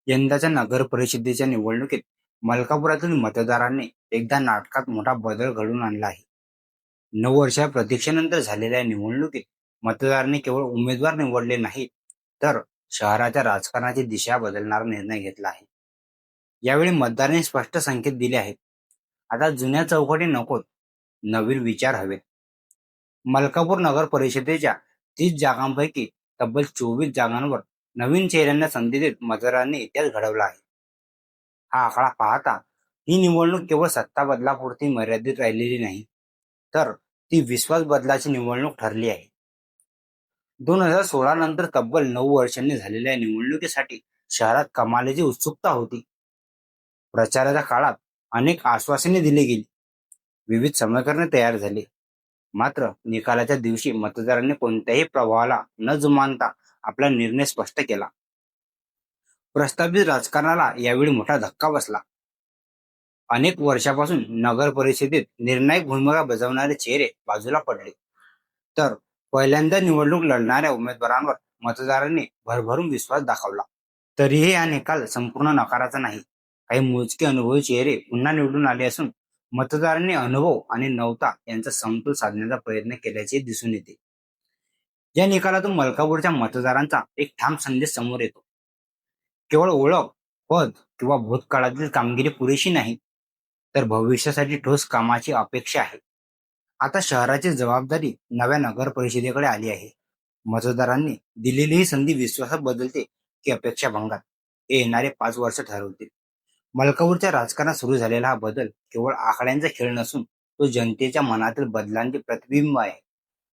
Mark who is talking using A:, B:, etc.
A: यंदाच्या नगर परिषदेच्या निवडणुकीत मलकापुरातील मतदारांनी एकदा नाटकात मोठा बदल घडवून आणला आहे. 9 वर्षाच्या प्रतीक्षेनंतर झालेल्या निवडणुकीत मतदारांनी केवळ उमेदवार निवडले नाहीत, तर शहराच्या राजकारणाची दिशा बदलणारा निर्णय घेतला आहे. यावेळी मतदारांनी स्पष्ट संकेत दिले आहेत. आता जुन्या चौकटी नकोत, नवीन विचार हवेत. मलकापूर नगर परिषदेच्या 30 जागांपैकी तब्बल 24 जागांवर नवीन चेहऱ्यांना संधी देत मतदारांनी इतिहास घडवला आहे. हा आकडा पाहता ही निवडणूक केवळ सत्ता बदलापुरती मर्यादित राहिलेली नाही, तर ती विश्वास बदलाची निवडणूक ठरली आहे. 2016 नंतर तब्बल 9 वर्षांनी झालेल्या निवडणुकीसाठी शहरात कमालीची उत्सुकता होती. प्रचाराच्या काळात अनेक आश्वासने दिली गेली, विविध समीकरणे तयार झाली. मात्र निकालाच्या दिवशी मतदारांनी कोणत्याही प्रभावाला न जुमानता आपला निर्णय स्पष्ट केला. प्रस्तावित राजकारणाला यावेळी मोठा धक्का बसला. अनेक वर्षापासून नगर परिषदेत निर्णायक भूमिका बजावणारे चेहरे बाजूला पडले, तर पहिल्यांदा निवडणूक लढणाऱ्या उमेदवारांवर मतदारांनी भरभरून विश्वास दाखवला. तरीही हा निकाल संपूर्ण नकाराचा नाही. काही मोजके अनुभवी चेहरे पुन्हा निवडून आले असून मतदारांनी अनुभव आणि नवता यांचा समतोल साधण्याचा प्रयत्न केल्याचे दिसून येते. या निकालातून मलकापूरच्या मतदारांचा एक ठाम संदेश समोर येतो. केवळ ओळख, पद किंवा भूतकाळातील कामगिरी पुरेशी नाही, तर भविष्यासाठी ठोस कामाची अपेक्षा आहे. आता शहराची जबाबदारी नव्या नगर परिषदेकडे आली आहे. मतदारांनी दिलेली ही संधी विश्वासात बदलते की अपेक्षा भंगात, हे येणारे 5 वर्ष ठरवतील. मलकापूरच्या राजकारणात सुरू झालेला हा बदल केवळ आकड्यांचा खेळ नसून तो जनतेच्या मनातील बदलांचे प्रतिबिंब आहे.